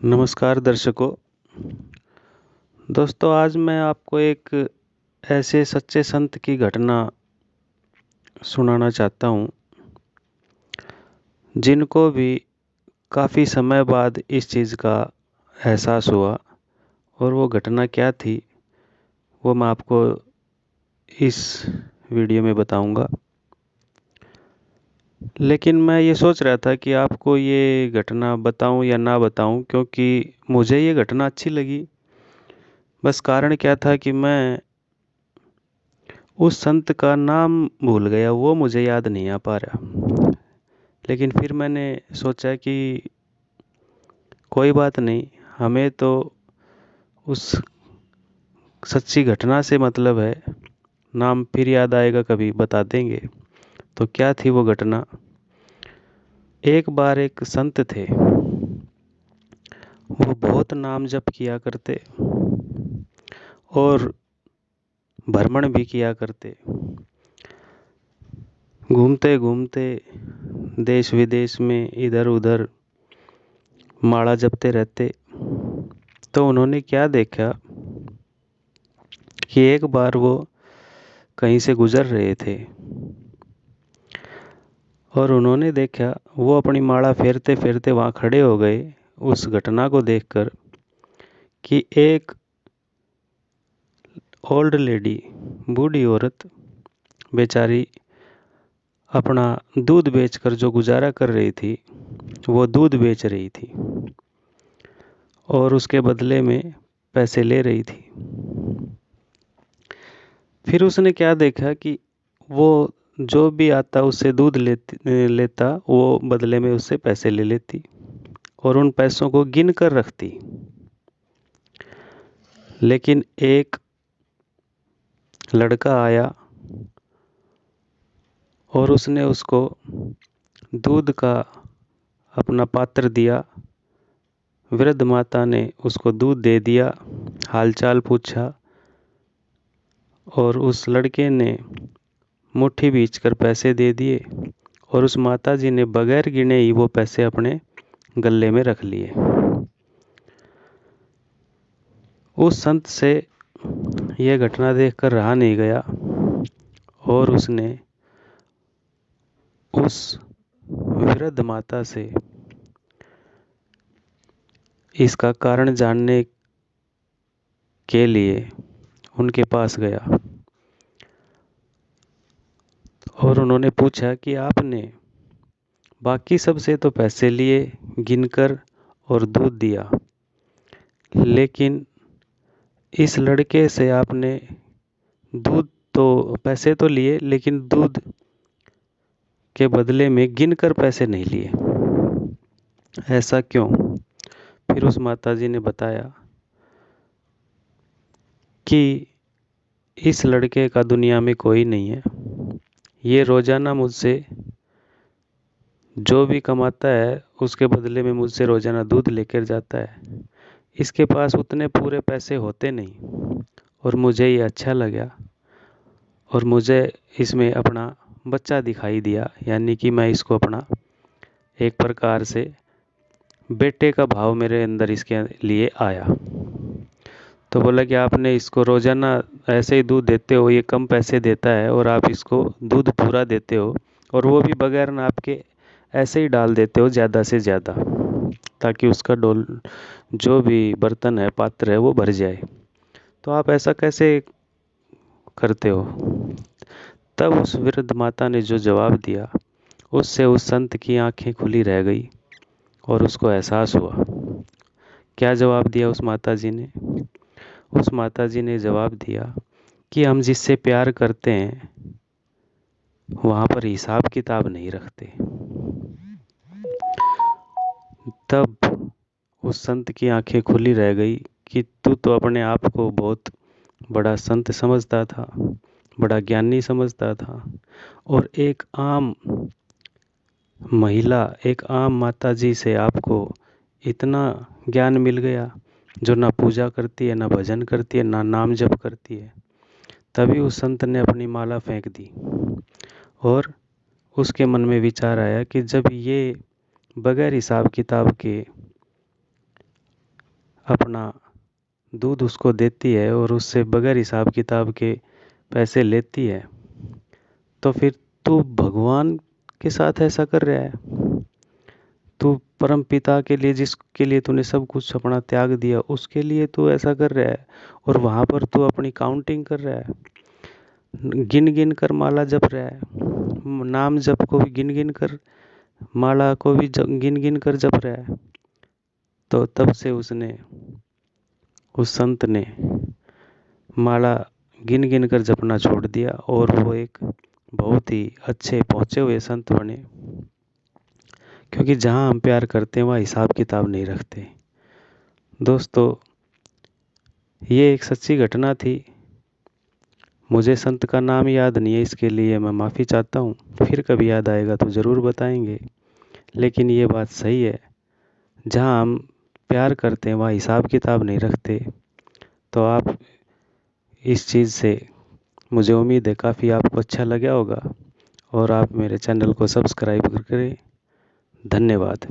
नमस्कार दर्शकों। दोस्तों, आज मैं आपको एक ऐसे सच्चे संत की घटना सुनाना चाहता हूँ जिनको भी काफ़ी समय बाद इस चीज़ का एहसास हुआ। और वो घटना क्या थी वो मैं आपको इस वीडियो में बताऊंगा। लेकिन मैं ये सोच रहा था कि आपको ये घटना बताऊं या ना बताऊं, क्योंकि मुझे ये घटना अच्छी लगी। बस कारण क्या था कि मैं उस संत का नाम भूल गया, वो मुझे याद नहीं आ पा रहा। लेकिन फिर मैंने सोचा कि कोई बात नहीं, हमें तो उस सच्ची घटना से मतलब है। नाम फिर याद आएगा, कभी बता देंगे। तो क्या थी वो घटना? एक बार एक संत थे, वो बहुत नाम जप किया करते और भ्रमण भी किया करते। घूमते घूमते देश विदेश में इधर उधर माला जपते रहते। तो उन्होंने क्या देखा कि एक बार वो कहीं से गुजर रहे थे और उन्होंने देखा, वो अपनी माला फेरते फेरते वहाँ खड़े हो गए उस घटना को देखकर कि एक ओल्ड लेडी, बूढ़ी औरत बेचारी, अपना दूध बेचकर जो गुजारा कर रही थी, वो दूध बेच रही थी और उसके बदले में पैसे ले रही थी। फिर उसने क्या देखा कि वो जो भी आता उससे दूध लेता, वो बदले में उससे पैसे ले लेती और उन पैसों को गिन कर रखती। लेकिन एक लड़का आया और उसने उसको दूध का अपना पात्र दिया। वृद्ध माता ने उसको दूध दे दिया, हालचाल पूछा और उस लड़के ने मुट्ठी बीच कर पैसे दे दिए और उस माता जी ने बगैर गिने ही वो पैसे अपने गले में रख लिए। उस संत से यह घटना देखकर रहा नहीं गया और उसने उस वृद्ध माता से इसका कारण जानने के लिए उनके पास गया और उन्होंने पूछा कि आपने बाकी सब से तो पैसे लिए गिनकर और दूध दिया, लेकिन इस लड़के से आपने दूध तो पैसे तो लिए लेकिन दूध के बदले में गिनकर पैसे नहीं लिए, ऐसा क्यों? फिर उस माताजी ने बताया कि इस लड़के का दुनिया में कोई नहीं है। ये रोज़ाना मुझसे जो भी कमाता है उसके बदले में मुझसे रोज़ाना दूध लेकर जाता है। इसके पास उतने पूरे पैसे होते नहीं और मुझे ये अच्छा लगा और मुझे इसमें अपना बच्चा दिखाई दिया, यानी कि मैं इसको अपना एक प्रकार से बेटे का भाव मेरे अंदर इसके लिए आया। तो बोला कि आपने इसको रोज़ाना ऐसे ही दूध देते हो, ये कम पैसे देता है और आप इसको दूध पूरा देते हो और वो भी बगैर नाप के ऐसे ही डाल देते हो ज़्यादा से ज़्यादा, ताकि उसका डोल जो भी बर्तन है, पात्र है, वो भर जाए। तो आप ऐसा कैसे करते हो? तब उस वृद्ध माता ने जो जवाब दिया, उससे उस संत की आंखें खुली रह गई और उसको एहसास हुआ। क्या जवाब दिया उस माता जी ने? उस माता जी ने जवाब दिया कि हम जिससे प्यार करते हैं वहाँ पर हिसाब किताब नहीं रखते। तब उस संत की आंखें खुली रह गई कि तू तो अपने आप को बहुत बड़ा संत समझता था, बड़ा ज्ञानी समझता था, और एक आम महिला, एक आम माता जी से आपको इतना ज्ञान मिल गया, जो ना पूजा करती है, ना भजन करती है, ना नाम जप करती है। तभी उस संत ने अपनी माला फेंक दी और उसके मन में विचार आया कि जब ये बगैर हिसाब किताब के अपना दूध उसको देती है और उससे बगैर हिसाब किताब के पैसे लेती है, तो फिर तू भगवान के साथ ऐसा कर रहा है। तू परम पिता के लिए, जिसके लिए तूने सब कुछ अपना त्याग दिया, उसके लिए तू ऐसा कर रहा है, और वहाँ पर तू अपनी काउंटिंग कर रहा है, गिन गिन कर माला जप रहा है, नाम जप को भी गिन गिन कर, माला को भी गिन गिन कर जप रहा है। तो तब से उस संत ने माला गिन गिन कर जपना छोड़ दिया, और वो एक बहुत ही अच्छे पहुँचे हुए संत बने। क्योंकि जहाँ हम प्यार करते हैं वहाँ हिसाब किताब नहीं रखते। दोस्तों, ये एक सच्ची घटना थी। मुझे संत का नाम याद नहीं है, इसके लिए मैं माफ़ी चाहता हूँ। फिर कभी याद आएगा तो ज़रूर बताएंगे। लेकिन ये बात सही है, जहाँ हम प्यार करते हैं वहाँ हिसाब किताब नहीं रखते। तो आप इस चीज़ से, मुझे उम्मीद है काफ़ी आपको अच्छा लगा होगा, और आप मेरे चैनल को सब्सक्राइब करें। धन्यवाद।